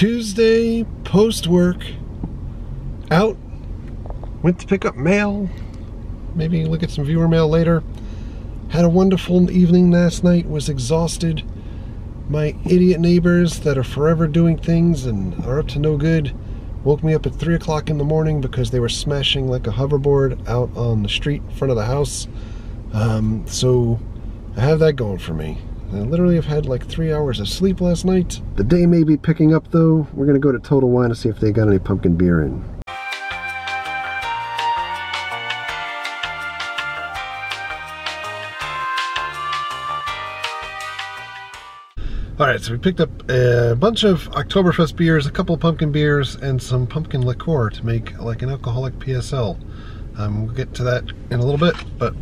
Tuesday, post-work, out, went to pick up mail, maybe look at some viewer mail later. Had a wonderful evening last night, was exhausted. My idiot neighbors that are forever doing things and are up to no good woke me up at 3 o'clock in the morning because they were smashing like a hoverboard out on the street in front of the house. So I have that going for me. I literally have had like 3 hours of sleep last night. The day may be picking up though. We're gonna go to Total Wine to see if they got any pumpkin beer in. Alright, so we picked up a bunch of Oktoberfest beers, a couple of pumpkin beers, and some pumpkin liqueur to make like an alcoholic PSL. We'll get to that in a little bit, but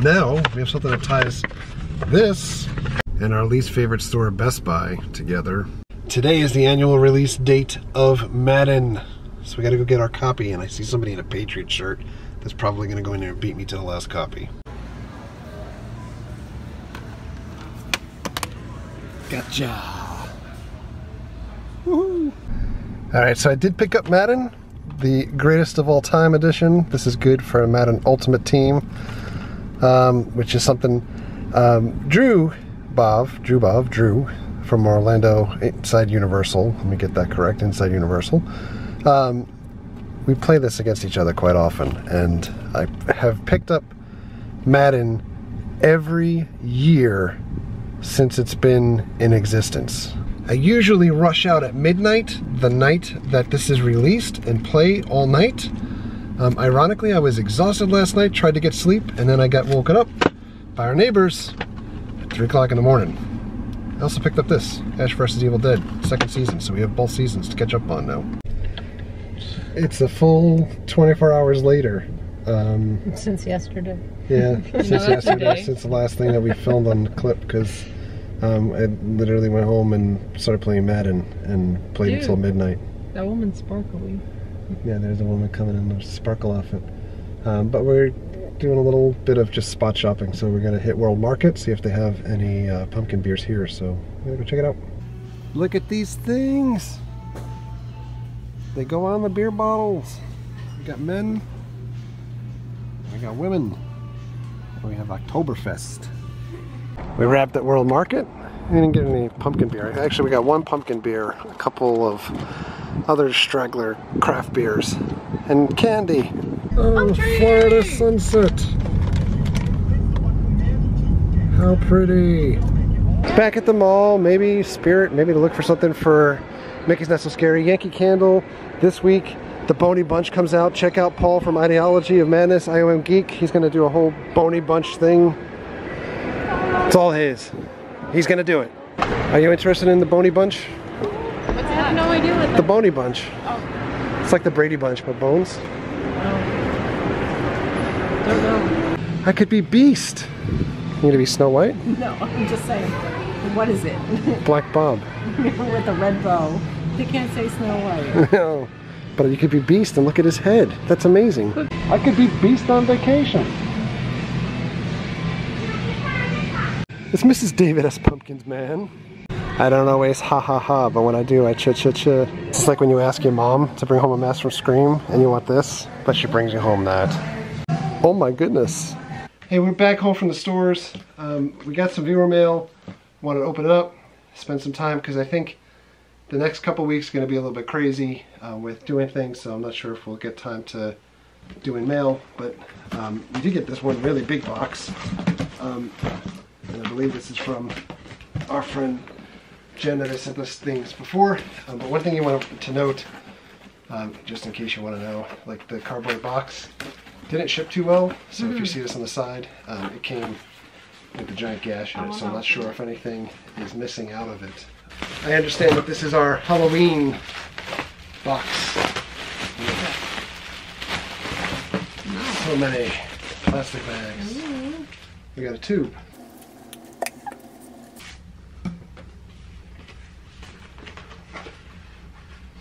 now we have something that ties this and our least favorite store, Best Buy, together. Today is the annual release date of Madden, so we gotta go get our copy, and I see somebody in a Patriot shirt that's probably gonna go in there and beat me to the last copy. Gotcha! Woohoo! Alright, so I did pick up Madden, the greatest of all time edition. This is good for a Madden Ultimate Team, which is something Drew from Orlando Inside Universal, let me get that correct, Inside Universal. We play this against each other quite often, and I have picked up Madden every year since it's been in existence. I usually rush out at midnight, the night that this is released, and play all night. Ironically, I was exhausted last night, tried to get sleep, and then I got woken up by our neighbors at 3 o'clock in the morning. I also picked up this, Ash vs. Evil Dead, second season, so we have both seasons to catch up on now. It's a full 24 hours later. Since yesterday. Yeah, since yesterday, since the last thing that we filmed on the clip, because I literally went home and started playing Madden and played until midnight. That woman's sparkly. Yeah, there's a woman coming in, there's sparkle off it. But we're doing a little bit of just spot shopping, so we're gonna hit World Market, see if they have any pumpkin beers here, so we're gonna go check it out. Look at these things! They go on the beer bottles. We got men, we got women, and we have Oktoberfest. We wrapped at World Market. We didn't get any pumpkin beer. Actually, we got one pumpkin beer, a couple of other straggler craft beers, and candy. Oh, Florida sunset. How pretty. Back at the mall, maybe Spirit, maybe to look for something for Mickey's Not So Scary. Yankee Candle this week. The Boney Bunch comes out. Check out Paul from Ideology of Madness, IOM Geek. He's going to do a whole Boney Bunch thing. It's all his. He's going to do it. Are you interested in the Boney Bunch? What's that? I have no idea what The Boney Bunch. Oh. It's like the Brady Bunch, but bones. Oh. Don't know. I could be Beast. You gonna be Snow White? No, I'm just saying. What is it? Black Bob. With a red bow. They can't say Snow White. No. But you could be Beast and look at his head. That's amazing. I could be Beast on vacation. It's Mrs. David S. Pumpkins, man. I don't always ha ha ha, but when I do, I cha cha cha. It's like when you ask your mom to bring home a mask from Scream and you want this, but she brings you home that. Oh my goodness. Hey, we're back home from the stores. We got some viewer mail. Wanted to open it up, spend some time, because I think the next couple weeks are going to be a little bit crazy with doing things, so I'm not sure if we'll get time to doing mail, but we did get this one really big box. And I believe this is from our friend Jen that has sent us things before. But one thing you want to note, just in case you want to know, like the cardboard box didn't ship too well, so if you see this on the side, it came with a giant gash in it, so I'm not sure if anything is missing out of it. I understand that this is our Halloween box. So many plastic bags. We got a tube.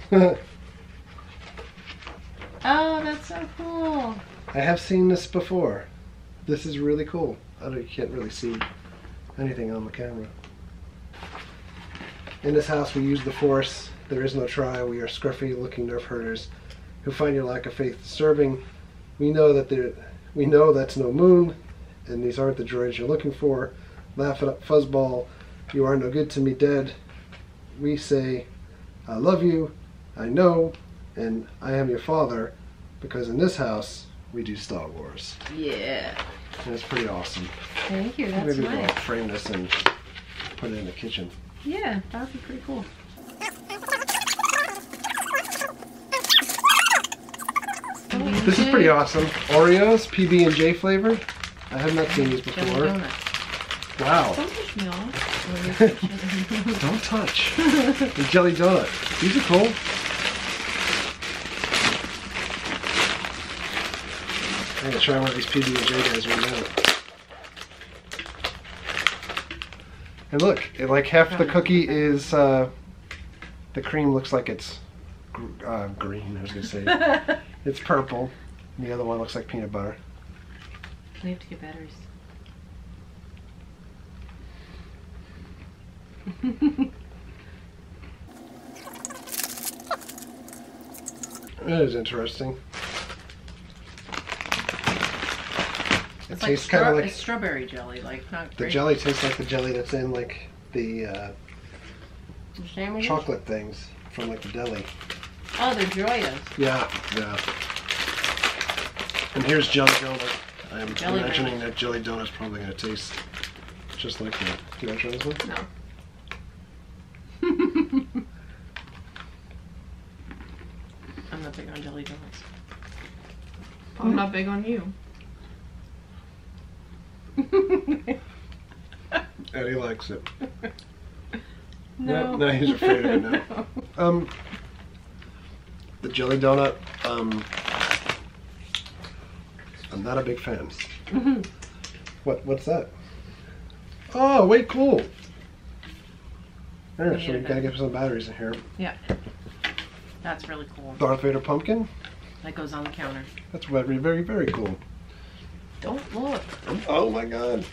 Oh, that's so cool. I have seen this before. This is really cool. You can't really see anything on the camera. In this house we use the force. There is no try. We are scruffy looking nerf herders who find your lack of faith disturbing. We know that's no moon, and these aren't the droids you're looking for. Laugh it up, fuzzball. You are no good to me dead. We say, I love you, I know, and I am your father, because in this house, we do Star Wars. Yeah. And it's pretty awesome. Thank you, that's Maybe nice. we'll frame this and put it in the kitchen. Yeah, that would be pretty cool. This is pretty awesome. Oreos, PB&J flavored. I have not seen these Jelly before. donut. Wow. Don't push me off. Don't touch. The jelly donut. These are cool. I'm gonna try one of these PB&J guys right now. And look, like half the cookie is, the cream looks like it's green, I was gonna say. It's purple. And the other one looks like peanut butter. We have to get batteries. That is interesting. It It's like tastes kind of like it's strawberry jelly, like not the grape. jelly tastes like the jelly that's in like the Sandwiches? chocolate things from like the deli. Oh, they're Joyas. Yeah, yeah. And here's jelly donut. I'm Jelly imagining donut. that jelly donut's probably gonna taste just like that. Do you want to try this one? No. I'm not big on jelly donuts. I'm not big on you. Eddie likes it. No. No, he's afraid of it now. The jelly donut, I'm not a big fan. What's that? Oh, wait, cool. There, so we gotta get some batteries in here. Yeah. That's really cool. Darth Vader pumpkin. That goes on the counter. That's very, very, very cool. Don't look. Oh my god.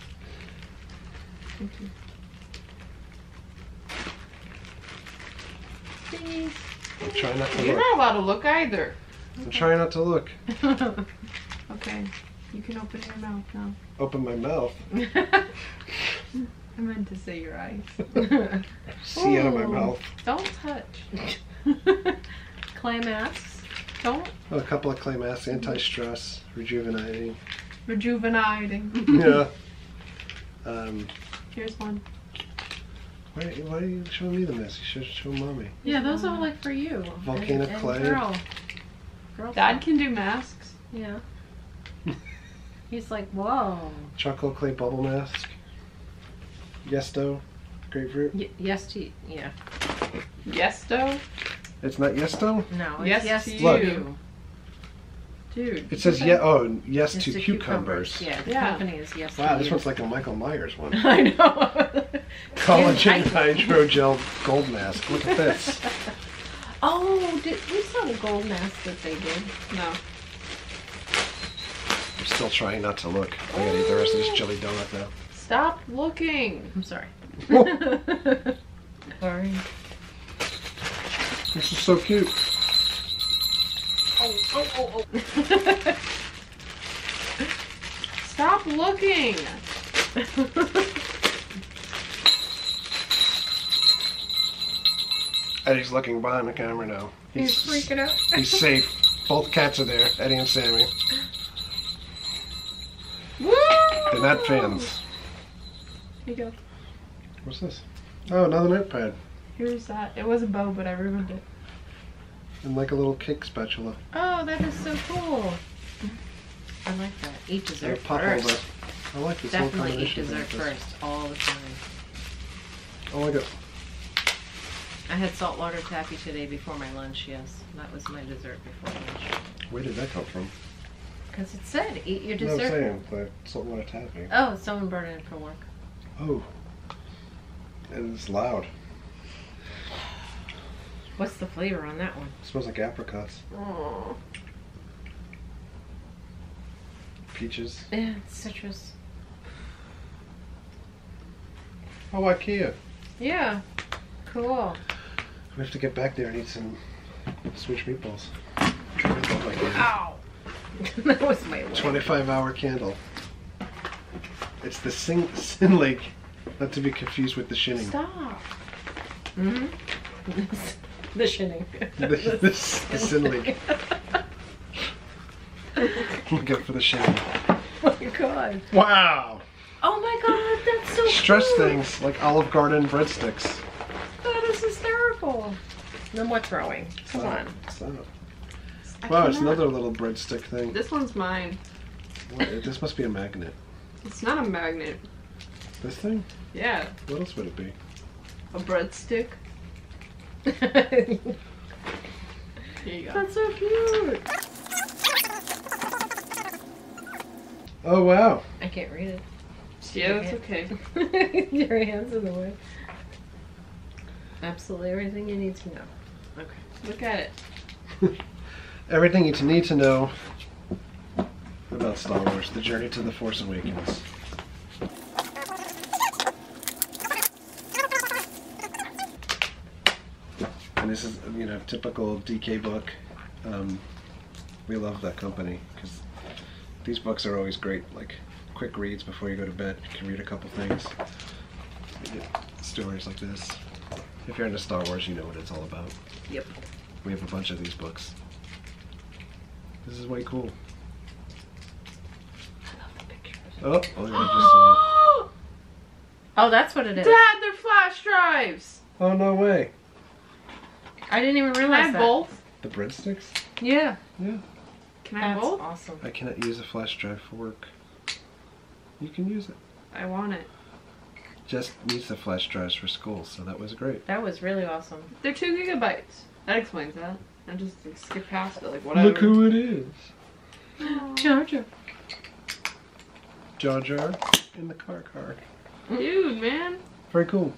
Please. I'm trying not to You're look. not allowed to look either. I'm trying not to look. Okay, you can open your mouth now. Open my mouth. I meant to say your eyes. See out of my Ooh. mouth. Don't touch. Clay masks. Don't. Oh, a couple of clay masks, anti-stress, rejuvenating. Rejuvenating. Yeah. Here's one. Why are you showing me the mess? You should show mommy. Yeah, those are like for you. Volcanic and clay. Girl Dad stuff. can do masks. Yeah. He's like, whoa. Chocolate clay bubble mask. Yesto, grapefruit. Yes to yeah. Yesto? It's not Yesto? No, it's Yes yes to to Look. you. Dude. It says yes Yes to cucumbers. Yeah, the Yeah. company is yes Wow, to this you. one's like a Michael Myers one. I know. Collagen I- hydrogel gold mask. Look at this. Oh, we saw the gold mask that they did. No. I'm still trying not to look. I gotta eat the rest of this jelly donut now. Stop looking. I'm sorry. Sorry. This is so cute. Oh. Stop looking. Eddie's looking behind the camera now. He's freaking out. He's safe. Both cats are there, Eddie and Sammy. Woo! They're not fans. Here you go. What's this? Oh, another notepad. Here's that. It was a bow, but I ruined it. And like a little cake spatula. Oh, that is so cool. I like that. Eat dessert Pop first. holder. I like this whole Definitely eat combination. dessert first all the time. I like it. I had saltwater taffy today before my lunch, yes. That was my dessert before lunch. Where did that come from? Because it said, eat your No, I'm dessert. saying, the saltwater taffy. Oh, someone brought it in for work. Oh. And it's loud. What's the flavor on that one? It smells like apricots. Oh. Peaches. Yeah, it's citrus. Oh, IKEA. Yeah. Cool. We have to get back there and eat some Swedish meatballs. Ow! That was my way. 25-hour candle. It's the Sin Lake, not to be confused with the Shinning. Stop. Mm-hmm. The Shinning. The Sin Lake. Look out for the Shinning. Oh my god. Wow! Oh my god, that's so Stress cute. things like Olive Garden breadsticks. That is hysterical. No more throwing. Come on. Stop. I Wow, it's cannot- another little breadstick thing. This one's mine. This must be a magnet. It's not a magnet. This thing? Yeah, What else would it be? a breadstick. That's Here you go. so cute. Oh wow! I can't read it. Yeah, that's okay. Your hands in the way. Absolutely everything you need to know. Okay. Look at it. Everything you need to know about Star Wars: The Journey to the Force Awakens. And this is, you know, typical DK book. We love that company because these books are always great, like quick reads before you go to bed. You can read a couple things. You get stories like this. If you're into Star Wars, you know what it's all about. Yep. We have a bunch of these books. This is way cool. I love the pictures. Oh, look, I just saw it. Oh, that's what it is. Dad, they're flash drives. Oh, no way. I didn't even Can I realize have that. both? The breadsticks? Yeah. Yeah. Can I have That's both? awesome. I cannot use a flash drive for work. You can use it. I want it. Just needs the flash drives for school, so that was great. That was really awesome. They're 2 gigabytes. That explains that. I just like, skip past it, like whatever. Look who it is. Jar Jar. Jar Jar in the car. Dude, man. Very cool.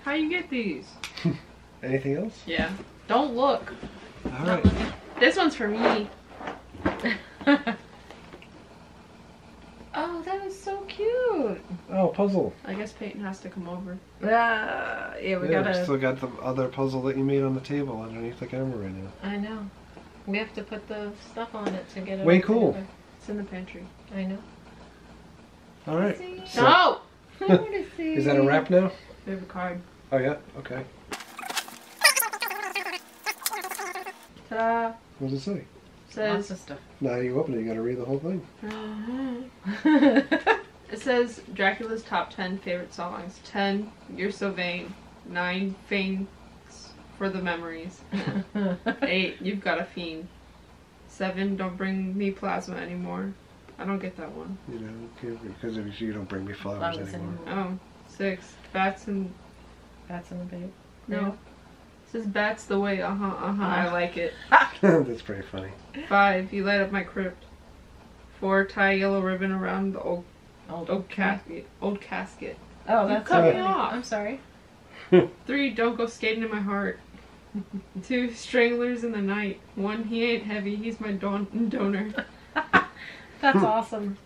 How you get these? Anything else? Yeah. Don't look. All right. This one's for me. Oh, that is so cute. Oh, puzzle. I guess Peyton has to come over. Yeah, we Yeah, gotta. we still got the other puzzle that you made on the table underneath the camera right now. I know. We have to put the stuff on it to get it. Way all cool. together. It's in the pantry. I know. All right. See? So, No! I want to see. is that a wrap now? We have a card. Oh yeah. Okay. Ta-da. What does it say? Lots Says of stuff. Now you open it, you got to read the whole thing. It says Dracula's top 10 favorite songs. 10, You're So Vain. 9, Faints for the Memories. 8, You've Got a Fiend. 7, Don't Bring Me Plasma Anymore. I don't get that one. You know, because if you don't bring me flowers Flowers anymore. anymore. Oh, 6, Bats and... That's in the bag. No. It says Bats the Way. I like it. That's pretty funny. 5, You Light Up My Crypt. 4, Tie a Yellow Ribbon Around the Old Casket. Old Casket. Oh, You that's cut me funny. off. I'm sorry. 3, Don't Go Skating in My Heart. 2, Stranglers in the Night. 1, He Ain't Heavy, He's My Donor. That's awesome.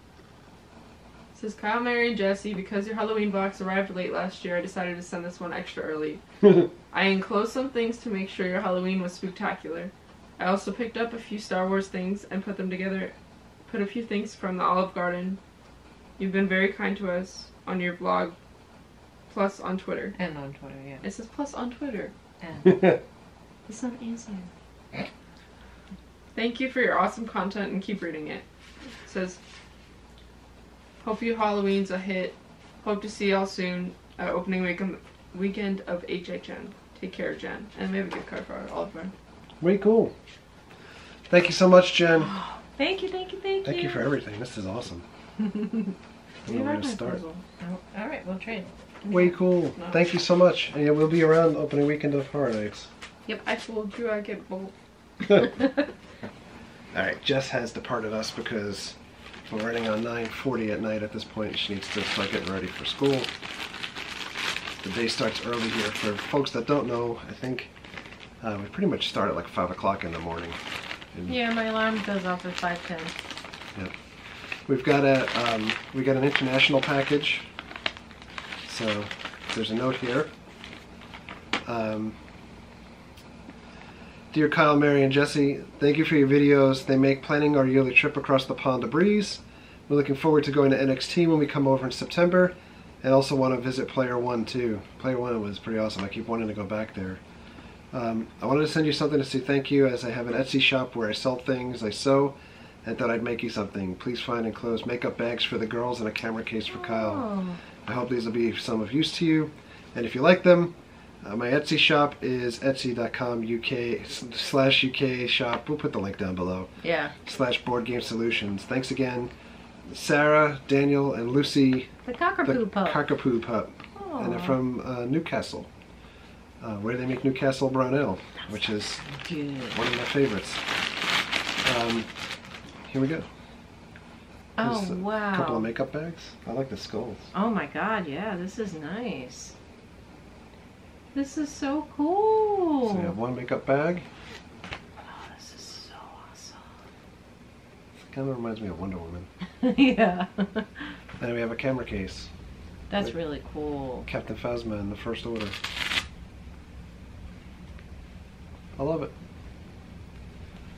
It says Kyle, Mary, and Jesse, because your Halloween box arrived late last year, I decided to send this one extra early. I enclosed some things to make sure your Halloween was spooktacular. I also picked up a few Star Wars things and put them together. Put a few things from the Olive Garden. You've been very kind to us on your blog, plus on Twitter. And on Twitter, yeah. It says plus on Twitter. And It's not easy. Thank you for your awesome content and keep reading it. It says, hope you Halloween's a hit. Hope to see y'all soon at opening weekend of HHN. Take care, Jen. And we have a gift card for our Olive Garden. Way cool. Thank you so much, Jen. thank you. Thank you for everything. This is awesome. I don't know where to start. Oh, all right, we'll trade. Way cool. No. Thank you so much. And yeah, we'll be around opening weekend of Horror Nights. Yep, I told you I get both. Alright, Jess has departed us because we're running on 9:40 at night at this point. She needs to start getting ready for school. The day starts early here. For folks that don't know, I think we pretty much start at like 5 o'clock in the morning. And Yeah, my alarm goes off at 5:10. Yep. We've got we got an international package. So there's a note here. Dear Kyle, Mary, and Jesse, thank you for your videos. They make planning our yearly trip across the pond a breeze. We're looking forward to going to NXT when we come over in September, and also want to visit Player One too. Player One was pretty awesome. I keep wanting to go back there. I wanted to send you something to say thank you, as I have an Etsy shop where I sell things I sew, and thought I'd make you something. Please find enclosed makeup bags for the girls and a camera case for Kyle. I hope these will be some of use to you, and if you like them, my Etsy shop is etsy.com/UK shop. We'll put the link down below. Yeah. /Board Game Solutions. Thanks again, Sarah, Daniel, and Lucy. The cockapoo pup. Cockapoo pup. Aww. And they're from Newcastle, where they make Newcastle Brown Ale, which is one of my favorites. Here we go. Oh, There's wow. A couple of makeup bags. I like the skulls. Oh my god, yeah, this is nice. This is so cool. So you have one makeup bag. Oh, this is so awesome. It kind of reminds me of Wonder Woman. Yeah. And we have a camera case. That's really cool. Captain Phasma in the First Order. I love it.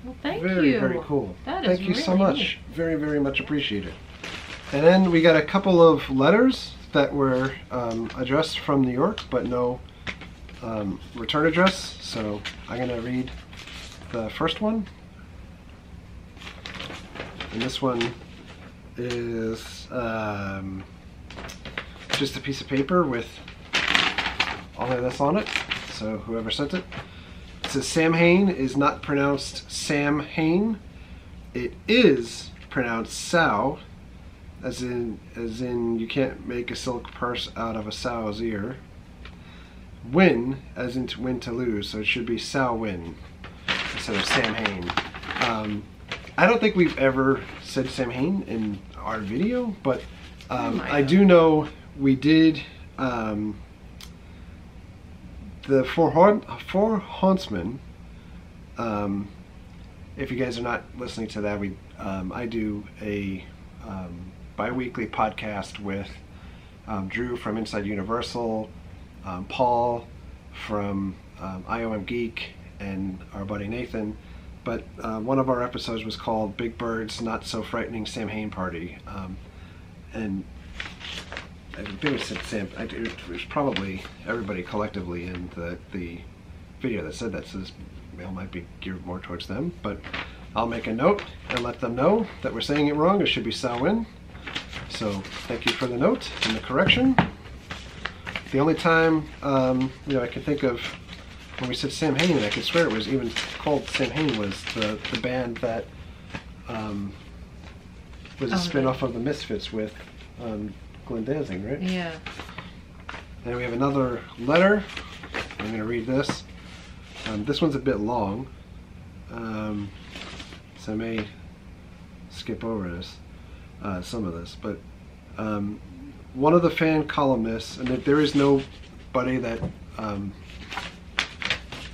Well, thank very, you. Very cool. That Thank is you so really much. neat. Very, very much appreciated. And then we got a couple of letters that were addressed from New York, but no return address. So I'm going to read the first one. And this one is just a piece of paper with all of this on it. So whoever sent it. It says Sam Hain is not pronounced Sam Hain. It is pronounced sow, as in you can't make a silk purse out of a sow's ear. Win, as in to win to lose, so it should be sow win instead of Sam Hain. I don't think we've ever said Sam Hain in our video, but I do know we did. The Four Hauntsmen, if you guys are not listening to that, I do a bi-weekly podcast with Drew from Inside Universal, Paul from IOM Geek, and our buddy Nathan. But one of our episodes was called Big Bird's Not So Frightening Sam Hain Party. And I think it said Sam. It was probably everybody collectively in the video that said that. So this mail might be geared more towards them, but I'll make a note and let them know that we're saying it wrong. It should be Sawin. So thank you for the note and the correction. The only time I can think of when we said Sam Hain, I could swear it was even called Sam Hain, was the band that was a spin-off of the Misfits with Glenn Danzig, right? Yeah. And we have another letter. I'm going to read this. This one's a bit long, so I may skip over this, some of this. But one of the fan columnists, and there is nobody that,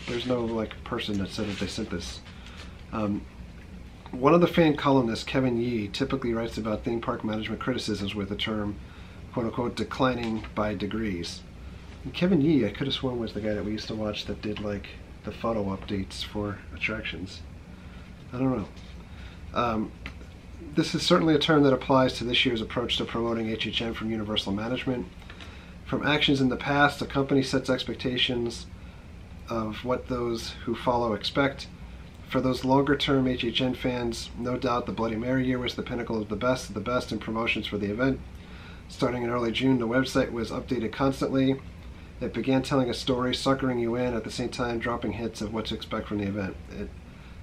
there's no person that said that they sent this. One of the fan columnists, Kevin Yee, typically writes about theme park management criticisms with the term, quote-unquote, declining by degrees. And Kevin Yee, I could have sworn, was the guy that we used to watch that did the photo updates for attractions. I don't know. This is certainly a term that applies to this year's approach to promoting HHN from Universal Management. From actions in the past, a company sets expectations of what those who follow expect. For those longer-term HHN fans, no doubt the Bloody Mary year was the pinnacle of the best in promotions for the event. Starting in early June, the website was updated constantly. It began telling a story, suckering you in, at the same time dropping hints of what to expect from the event. It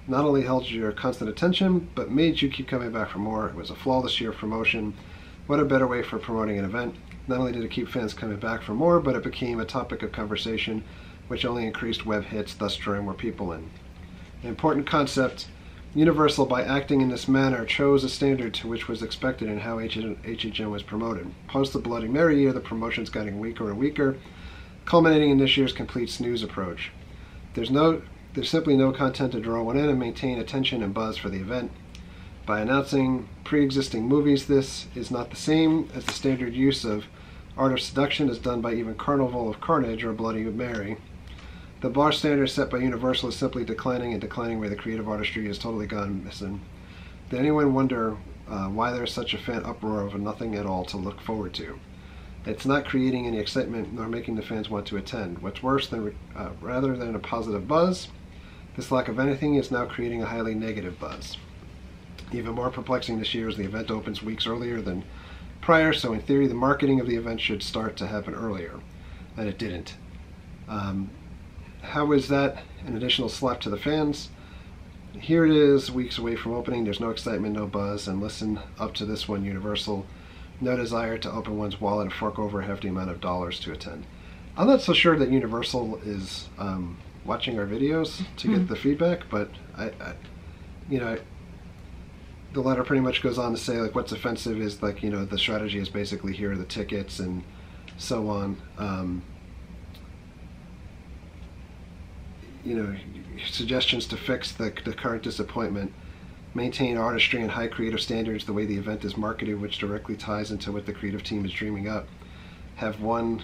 not only held your constant attention, but made you keep coming back for more. It was a flawless year of promotion. What a better way for promoting an event. Not only did it keep fans coming back for more, but it became a topic of conversation, which only increased web hits, thus drawing more people in. An important concept, Universal, by acting in this manner, chose a standard to which was expected in how HHN was promoted. Post the Bloody Mary year, the promotion's getting weaker and weaker, culminating in this year's complete snooze approach. There's simply no content to draw one in and maintain attention and buzz for the event. By announcing pre-existing movies, this is not the same as the standard use of Art of Seduction as done by even Carnival of Carnage or Bloody Mary. The bar standard set by Universal is simply declining and declining where the creative artistry has totally gone missing. Did anyone wonder why there's such a fan uproar of nothing at all to look forward to? It's not creating any excitement nor making the fans want to attend. What's worse, rather than a positive buzz, this lack of anything is now creating a highly negative buzz. Even more perplexing this year is the event opens weeks earlier than prior, so in theory the marketing of the event should start to happen earlier, and it didn't. How is that an additional slap to the fans? Here it is, weeks away from opening, there's no excitement, no buzz, and listen up to this one, Universal. No desire to open one's wallet and fork over a hefty amount of dollars to attend. I'm not so sure that Universal is watching our videos to get the feedback, but the letter pretty much goes on to say, like, what's offensive is, like, the strategy is basically here are the tickets and so on. Suggestions to fix the current disappointment. Maintain artistry and high creative standards the way the event is marketed, which directly ties into what the creative team is dreaming up. Have one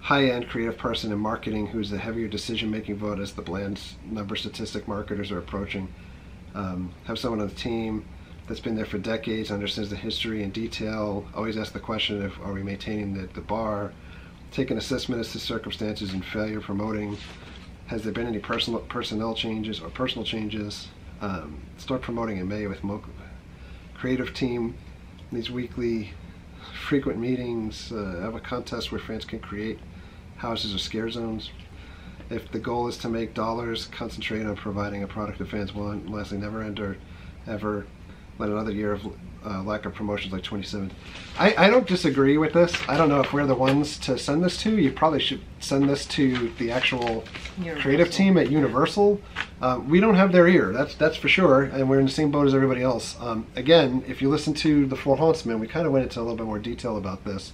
high-end creative person in marketing who's a heavier decision-making vote as the bland number statistic marketers are approaching. Have someone on the team that's been there for decades, understands the history in detail, always ask the question of, are we maintaining the bar? Take an assessment as to circumstances and failure promoting. Has there been any personnel changes or personal changes? Start promoting in May with creative team. These weekly frequent meetings. Have a contest where fans can create houses or scare zones. If the goal is to make dollars, concentrate on providing a product that fans want. And lastly, never ever let another year of lack of promotions like 27. I don't disagree with this. I don't know if we're the ones to send this to. You probably should send this to the actual creative team at Universal. We don't have their ear, that's for sure, and we're in the same boat as everybody else. Again, if you listen to the Four Hauntsmen, we kind of went into a little bit more detail about this,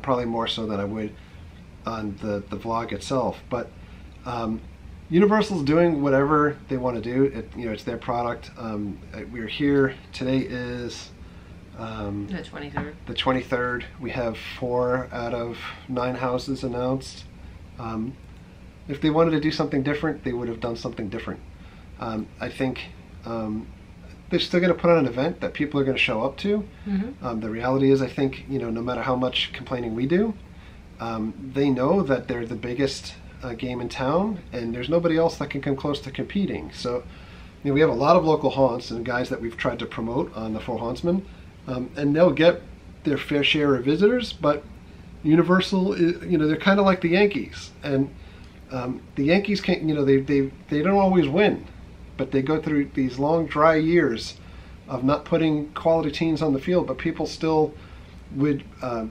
probably more so than I would on the vlog itself. But Universal's doing whatever they want to do. It's their product. We're here. Today is the 23rd. The 23rd. We have 4 out of 9 houses announced. If they wanted to do something different, they would have done something different. I think they're still going to put on an event that people are going to show up to. The reality is, I think, no matter how much complaining we do, they know that they're the biggest game in town, and there's nobody else that can come close to competing. So we have a lot of local haunts and guys that we've tried to promote on the Four Hauntsmen, and they'll get their fair share of visitors, but Universal is, they're kind of like the Yankees, and the Yankees can't, they don't always win, but they go through these long dry years of not putting quality teams on the field, but people still would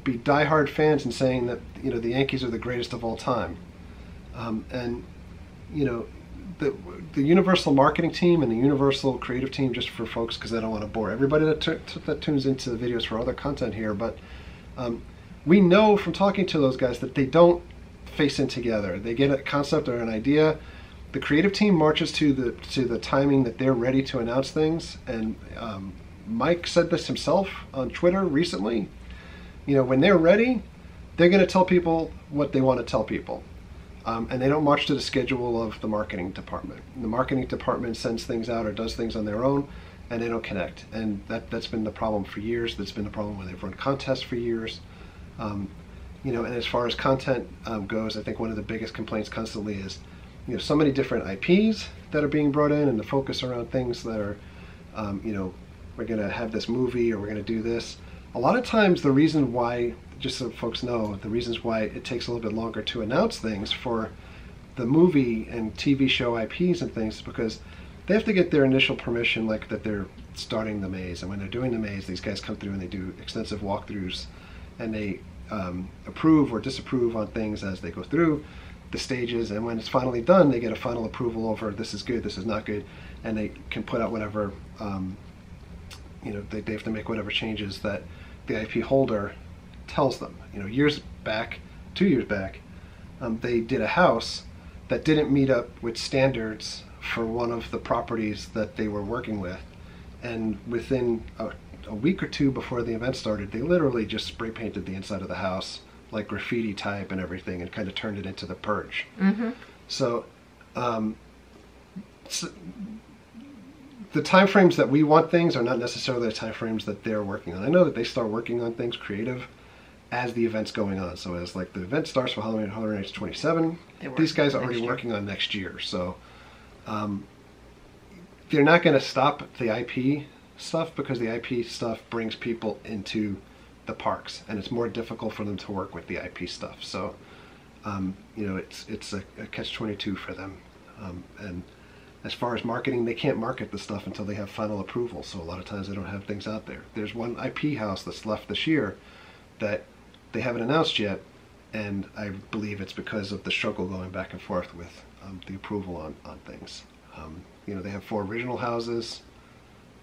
be diehard fans and saying that the Yankees are the greatest of all time. The Universal marketing team and the Universal creative team, just for folks, because I don't want to bore everybody that tunes into the videos for other content here, but we know from talking to those guys that they don't face in together. They get a concept or an idea. The creative team marches to the timing that they're ready to announce things, and Mike said this himself on Twitter recently. When they're ready, they're going to tell people what they want to tell people. And they don't march to the schedule of the marketing department. The marketing department sends things out or does things on their own, and they don't connect. And that's been the problem for years. That's been the problem when they've run contests for years. And as far as content goes, I think one of the biggest complaints constantly is, so many different IPs that are being brought in, and the focus around things that are, we're going to have this movie or we're going to do this. A lot of times the reason why, just so folks know, the reasons why it takes a little bit longer to announce things for the movie and TV show IPs and things is because they have to get their initial permission, like that they're starting the maze. And when they're doing the maze, these guys come through and they do extensive walkthroughs, and they approve or disapprove on things as they go through the stages. And when it's finally done, they get a final approval over this is good, this is not good, and they can put out whatever, they have to make whatever changes that the IP holder tells them. 2 years back, they did a house that didn't meet up with standards for one of the properties that they were working with, and within a week or two before the event started, they literally just spray painted the inside of the house like graffiti type and everything, and kind of turned it into The Purge. So, the time frames that we want things are not necessarily the time frames that they're working on. I know that they start working on things creative as the event's going on. So as like the event starts for Halloween Horror Nights 27, these guys are already working on next year. So they're not going to stop the IP stuff because the IP stuff brings people into the parks, and it's more difficult for them to work with the IP stuff. So you know, it's a catch-22 for them. And as far as marketing, they can't market the stuff until they have final approval. So a lot of times they don't have things out there. There's one IP house that's left this year that they haven't announced yet, and I believe it's because of the struggle going back and forth with the approval on things. You know, they have 4 original houses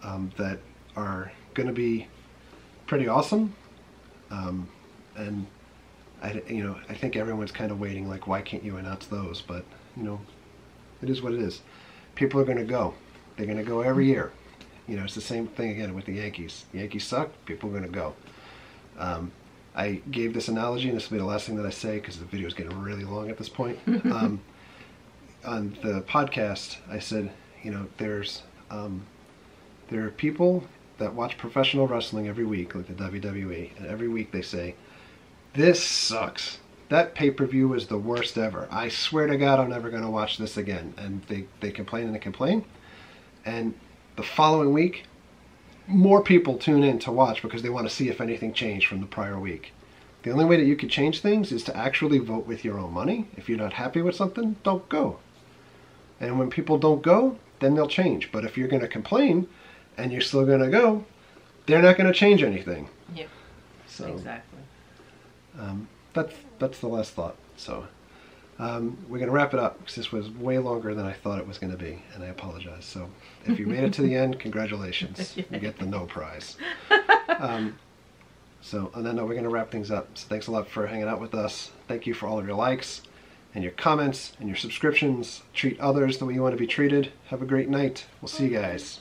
that are going to be pretty awesome, and I think everyone's kind of waiting, like, why can't you announce those? But you know, it is what it is. People are going to go. They're going to go every year. You know, it's the same thing again with the Yankees. The Yankees suck. People are going to go. I gave this analogy, and this will be the last thing that I say because the video is getting really long at this point. On the podcast, I said, you know, there are people that watch professional wrestling every week, like the WWE, and every week they say, "This sucks. That pay-per-view was the worst ever. I swear to God, I'm never going to watch this again." And they complain and they complain. And the following week, more people tune in to watch because they want to see if anything changed from the prior week. The only way that you can change things is to actually vote with your own money. If you're not happy with something, don't go. And when people don't go, then they'll change. But if you're going to complain and you're still going to go, they're not going to change anything. Yep. So, exactly. That's the last thought. So we're going to wrap it up because this was way longer than I thought it was going to be, and I apologize. So if you made it to the end, congratulations. You get the no prize. So on that note, we're going to wrap things up. So thanks a lot for hanging out with us. Thank you for all of your likes and your comments and your subscriptions. Treat others the way you want to be treated. Have a great night. We'll see you guys.